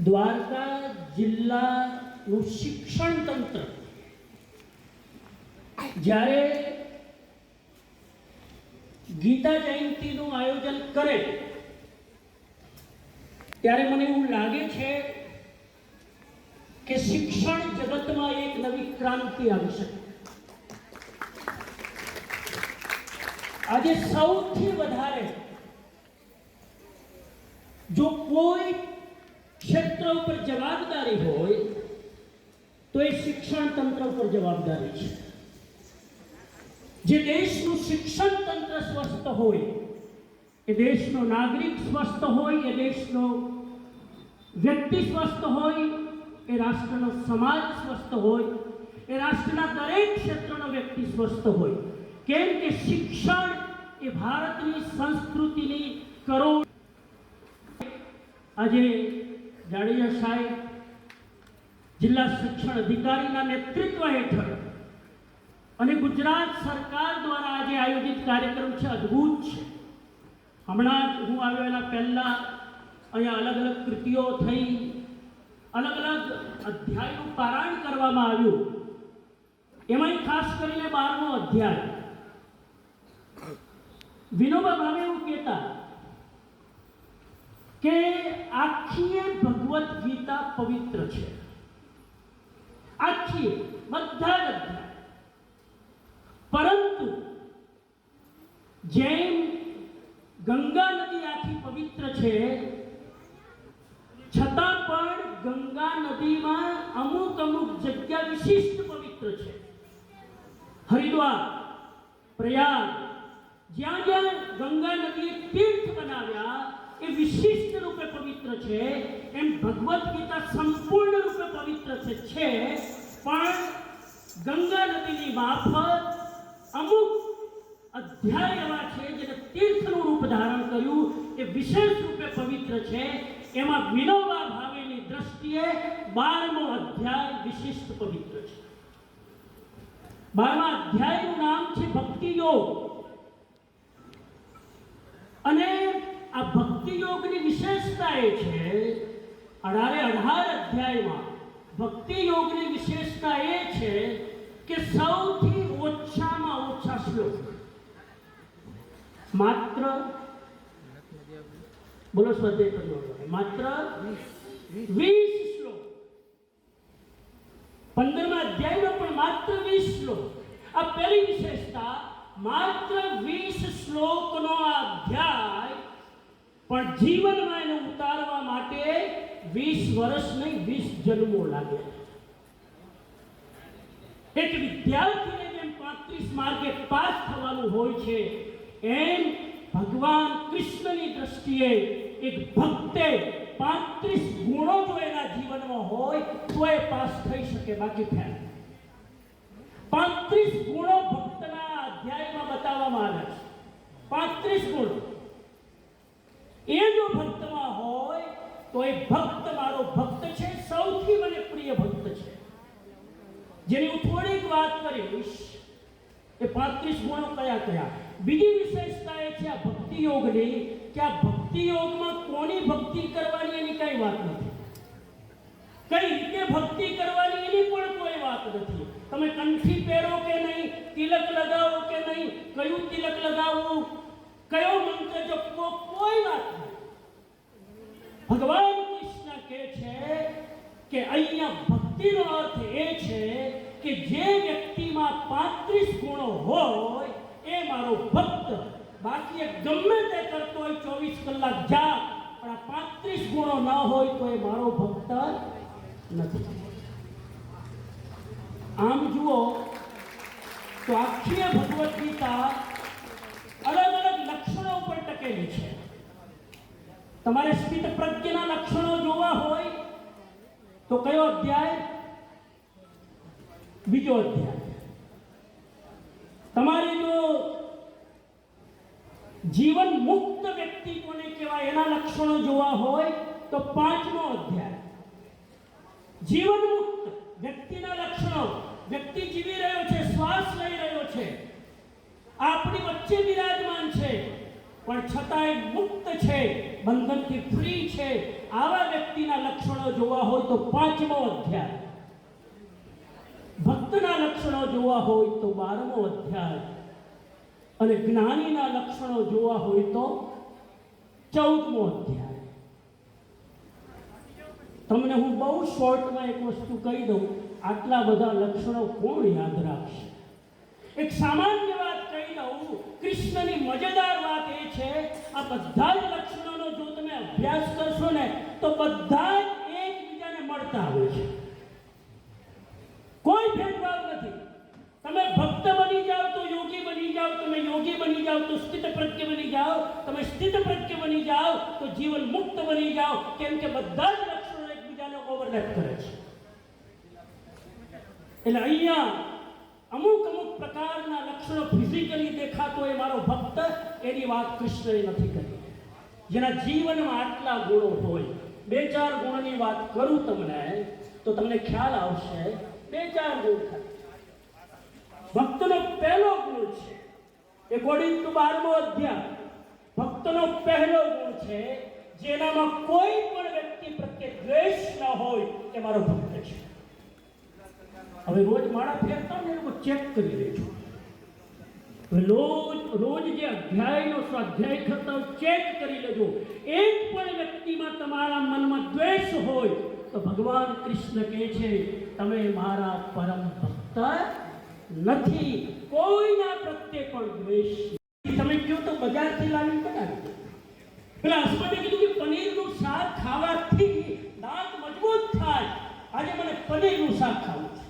દ્વારકા જિલ્લાનું શિક્ષણ તંત્ર જ્યારે ગીતા જયંતિનું આયોજન કરે ત્યારે મને એવું લાગે છે કે શિક્ષણ જગતમાં એક નવી ક્રાંતિ આવી શકે. આજે સૌથી વધારે જો કોઈ ક્ષેત્ર ઉપર જવાબદારી હોય તો એ શિક્ષણ તંત્ર ઉપર જવાબદારી છે. જે દેશનું શિક્ષણ તંત્ર સ્વસ્થ હોય, એ દેશનો નાગરિક સ્વસ્થ હોય, એ દેશનો વ્યક્તિ સ્વસ્થ હોય, એ રાષ્ટ્રનો સમાજ સ્વસ્થ હોય, એ રાષ્ટ્રના દરેક ક્ષેત્રનો વ્યક્તિ સ્વસ્થ હોય. કેમ કે શિક્ષણ એ ભારતની સંસ્કૃતિની કરોડ. આજે જાડેજા સાહેબ જિલ્લા શિક્ષણ અધિકારીના નેતૃત્વ હેઠળ અને ગુજરાત સરકાર દ્વારા આજે આયોજિત કાર્યક્રમ છે, અદ્ભુત છે. હમણાં જ હું આવેલા પહેલા અહીંયા અલગ અલગ કૃતિઓ થઈ, અલગ અલગ અધ્યાયનું પારાયણ કરવામાં આવ્યું. એમાંય ખાસ કરીને 12મો અધ્યાય. વિનોબા ભાવે એવું કહેતા કે આખી ભગવદ્ ગીતા પવિત્ર છે. આખી બધા જ અધ્યાય. પરંતુ જેમ ગંગા નદી આખી પવિત્ર છે, છતાં પણ ગંગા નદીમાં અમુક જગ્યા વિશિષ્ટ પવિત્ર છે. હરિદ્વાર, પ્રયાગ, જ્યાં જ્યાં ગંગા નદીએ તીર્થ બનાવ્યા એ વિશિષ્ટ રૂપે પવિત્ર છે. એમ ભગવદ્ ગીતા સંપૂર્ણ રૂપે પવિત્ર છે. પણ ગંગા નદીની માફક અમુક અધ્યાય એવા છે જેને તીર્થનું રૂપ ધારણ કર્યું, એ વિશેષ રૂપે પવિત્ર છે. એમાં વિનોબા ભાવેની દ્રષ્ટિએ 12મો અધ્યાય વિશિષ્ટ પવિત્ર છે. 12મા અધ્યાયનું નામ છે ભક્તિ યોગ. અને આ ભક્તિ યોગની વિશેષતા એ છે, 18 અધ્યાયમાં ભક્તિ યોગની વિશેષતા એ છે કે સૌથી ઓછામાં ઓછા શ્લોક, માત્ર બોલો સ્વાધ્યાય કર્યો, માત્ર 20 શ્લોક. 15મા અધ્યાયનો પણ માત્ર 20 શ્લોક. આ પહેલી વિશેષતા. માત્ર 20 શ્લોકનો આ અધ્યાય, પણ જીવનમાં એને ઉતારવા માટે 20 વર્ષ નહીં 20 જન્મો લાગે. એક વિદ્યાર્થીને જેમ 35 માર્કે પાસ થવાનું હોય છે, એમ ભગવાન કૃષ્ણની દ્રષ્ટિએ એક ભક્તે 35 ગુણો જો એના જીવનમાં હોય તો એ પાસ થઈ શકે, બાકી ફેલ. 35 ગુણો ભક્તના અધ્યાયમાં બતાવવામાં આવે છે. 35 ગુણો એ જો ભક્તમાં હોય તો એ ભક્ત મારો ભક્ત છે, સૌથી મને પ્રિય ભક્ત છે. જેની હું થોડીક વાત કરીશ, એ 35 ગુણો કયા કયા. બીજી વિશેષતા એ છે આ ભક્તિ યોગની, કે આ ભક્તિ યોગમાં કોની ભક્તિ કરવાની એની કઈ વાત નથી. કઈ રીતે ભક્તિ કરવાની એની પણ કોઈ વાત નથી. તમે કંઠી પહેરો કે નહીં, તિલક લગાવો કે નહીં, કયું તિલક લગાવવું, કયો મંત્ર જપવો, કોઈ વાત નહીં. ભગવાન કૃષ્ણ કહે છે કે અહીંયા ભક્તિનો અર્થ એ છે કે જે વ્યક્તિમાં 35 ગુણો હોય એ મારો ભક્ત. બાકી એ ગમે તે કરતો હોય, 24 કલાક જાગ, પણ આ 35 ગુણો ન હોય તો એ મારો ભક્ત નથી. આમ જુઓ તો આખી ભગવદ્ ગીતા અલગ અલગ લક્ષણો ઉપર ટકેલી છે. તમારે સ્થિત પ્રજ્ઞના લક્ષણો જોવા હોય તો કયો અધ્યાય? બીજો અધ્યાય. તમારે જો જીવન મુક્ત વ્યક્તિ કોને કહેવાય એના લક્ષણો જોવા હોય તો 5મો અધ્યાય. જીવન મુક્ત વ્યક્તિના લક્ષણો. વ્યક્તિ જીવી રહ્યો છે, શ્વાસ લઈ રહ્યો છે, આપણી વચ્ચે બિરાજમાન છે, પણ છતાંય મુક્ત છે, બંધનથી ફ્રી છે, આવા વ્યક્તિના લક્ષણો જોવા હોય તો 5મો અધ્યાય, ભક્તના લક્ષણો જોવા હોય તો 12મો અધ્યાય, અને જ્ઞાનીના લક્ષણો જોવા હોય તો 14મો અધ્યાય. તમને હું બહુ શોર્ટમાં એક વસ્તુ કહી દઉં, આટલા બધા લક્ષણો કોણ યાદ રાખશે? એક સામાન્ય વાત કહી દઉં, કૃષ્ણની મજેદાર વાત એ છે, આ બધા જ લક્ષણોનો જો તમે અભ્યાસ કરશો ને તો બધા જ એકબીજાને મળતા આવે છે, કોઈ ભેદભાવ નથી. તમે ભક્ત બની જાઓ તો યોગી બની જાઓ, તમે યોગી બની જાઓ તો સ્થિત પ્રજ્ઞ બની જાઓ, તમે સ્થિત પ્રજ્ઞ બની જાઓ તો જીવન મુક્ત બની જાઓ, કેમ કે બધા જ લક્ષણો એકબીજાને ઓવરલેપ કરે છે. એટલે અહીંયા અમુક પ્રકારના લક્ષણો ફિઝિકલી દેખાતો હોય મારો ભક્ત, એની વાત કૃષ્ણએ નથી કરી. જેના જીવનમાં આટલા ગુણો હોય, 2-4 ગુણની વાત કરું તમને તો તમને ખ્યાલ આવશે. 2-4 ગુણ ખાલી. ભક્તનો પહેલો ગુણ છે, એકોર્ડિંગ ટુ 12મો અધ્યાય, ભક્તનો પહેલો ગુણ છે જેનામાં કોઈ પણ વ્યક્તિ પ્રત્યે દ્વેષ ન હોય, એ મારો ભક્ત છે. હવે રોજ માળા ફેરતા ને એ ચેક કરી લેજો. રોજ જે અધ્યાયનો સ્વાધ્યાય કરતા ચેક કરી લેજો. એક પણ વ્યક્તિમાં તમારા મનમાં દ્વેષ હોય તો ભગવાન કૃષ્ણ કહે છે તમે મારા પરમ ભક્ત નથી. કોઈના પ્રત્યે પણ દ્વેષ. તમે કહો તો બજારથી લાવીને બનાવી દો. પેલા હસબન્ડે કીધું કે પનીરનું શાક ખાવાથી દાંત મજબૂત થાય, આજે મને પનીરનું શાક ખાવું છે.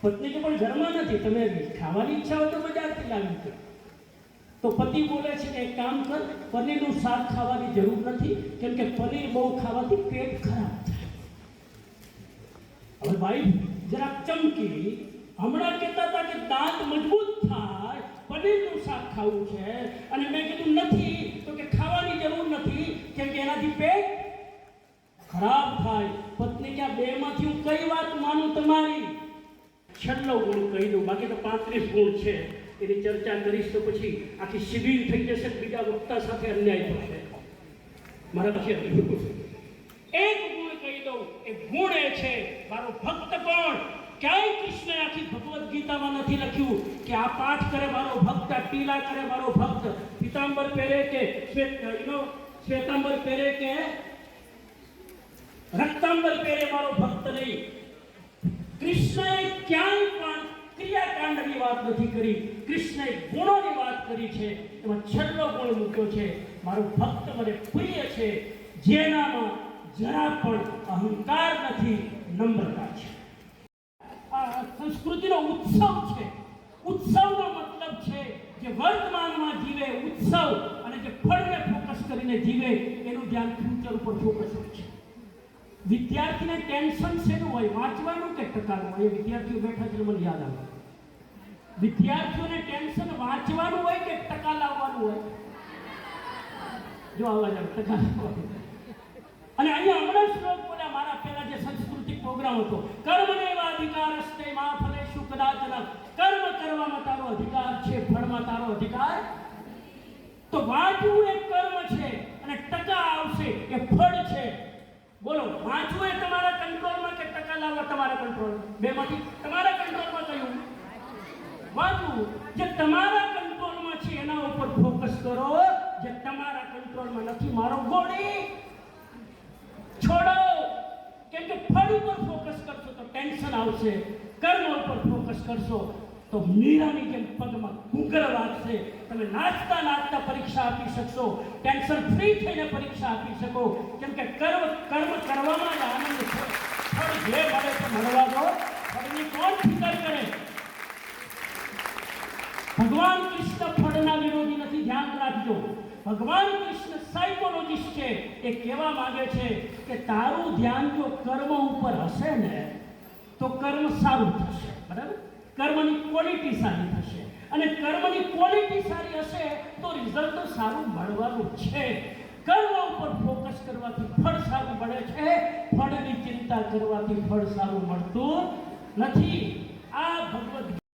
પત્ની કે પણ ઘરમાં નથી, તમે ખાવાની ઈચ્છા હોય તો બજારથી લાવી દો. તો પતિ બોલે છે કે એક કામ કર, પનીરનું શાક ખાવાની જરૂર નથી, કેમ કે પનીર બહુ ખાવાથી પેટ ખરાબ થાય. હવે ભાઈ જરાક ચમકી, હમણાં કહેતા હતા કે દાંત મજબૂત થાય, પનીરનું શાક ખાવું છે, અને મેં કીધું નથી, તો કે ખાવાની જરૂર નથી, કેમ કે એનાથી પેટ ખરાબ થાય. પત્ની કે આ બેમાંથી હું કઈ વાત માનું તમારી? છેલ્લો ગુણ કહી દઉં, બાકી તો 35 ગુણ છે, એની ચર્ચા કરીશ તો પછી આખી શિબિર થઈ જશે, બીજા વક્તા સાથે અન્યાય થશે. મારા પછી એક ગુણ કહી દઉં, એ ગુણ એ છે મારો ભક્ત કોણ? ક્યાંય કૃષ્ણએ આખી ભગવદ્ ગીતામાં નથી લખ્યું કે આ પાઠ કરે મારો ભક્ત, આ ટીલા કરે મારો ભક્ત, પીતાંબર પહેરે કે શ્વેતાંબર પહેરે કે રક્તાંબર પહેરે મારો ભક્ત નહીં. કૃષ્ણએ ક્યાંય પણ ક્રિયાકાંડની વાત નથી કરી, કૃષ્ણએ ગુણોની વાત કરી છે. એમાં છેલ્લો ગુણ મૂક્યો છે મારો ભક્ત મને પ્રિય છે, જેનામાં જરા પણ અહંકાર નથી, નમ્રતા છે. આ સંસ્કૃતિનો ઉત્સવ છે. ઉત્સવનો મતલબ છે જે વર્તમાનમાં જીવે ઉત્સવ, અને જે ફળને ફોકસ કરીને જીવે એનું ધ્યાન ફ્યુચર ઉપર ફોકસ હોય છે. વિદ્યાર્થીને ટેન્શન શેનું હોય? વાંચવાનું કે ટકાનું હોય? વિદ્યાર્થીઓ બેઠા છે મને યાદ આવે. વિદ્યાર્થીઓને ટેન્શન વાંચવાનું હોય કે ટકા લાવવાનું હોય? જો આવા જાવ ટકા લાવવાનું. અને અહીંયા હમણાં શ્લોક બોલ્યા મારા પહેલા જે સાંસ્કૃતિક પ્રોગ્રામ હતો, કર્મણેવ અધિકારસ્તે મા ફલેષુ કદાચન. કર્મ કરવામાં તારો અધિકાર છે, ફળમાં તારો અધિકાર. તો વાંચવું એ કર્મ છે, અને ટકા આવશે એ ફળ છે. બોલો, વાંચવું એ તમારા કંટ્રોલમાં કે ટકા લાવવા તમારા કંટ્રોલમાં? બેમાંથી તમારા કંટ્રોલમાં કયું? વાંચવું. જે તમારા કંટ્રોલમાં છે એના ઉપર ફોકસ કરો, જે તમારા કંટ્રોલમાં નથી મારો ગોળી છોડો. કેમ કે ફળ ઉપર ફોકસ કરશો તો ટેન્શન આવશે, કર્મ ઉપર ફોકસ કરશો તો મીરાની જેમ પગમાં ઘૂંઘર વાગશે. તમે નાચતા નાચતા પરીક્ષા આપી શકશો, ટેન્શન ફ્રી થઈને પરીક્ષા આપી શકો. કેમ કે કર્મ કરવામાં જ આનંદ છે. ફળ જે મળે તે મળવા દો, ફળની કોણ ફિકર કરે? ભગવાન કૃષ્ણ ફળના વિરોધી નથી, ધ્યાન રાખજો. ભગવાન કૃષ્ણ સાયકોલોજીસ્ટ છે. એ કહેવા માંગે છે કે તારું ધ્યાન જો કર્મ ઉપર હશે ને તો કર્મ સારું થશે, બરાબર? કર્મની ક્વોલિટી સારી થશે, અને કર્મની ક્વોલિટી સારી હશે તો રિઝલ્ટ સારું મળવાનું છે. કર્મ ઉપર ફોકસ કરવાથી ફળ સારું મળે છે, ફળની ચિંતા કરવાથી ફળ સારું મળતું નથી. આ ભગવદ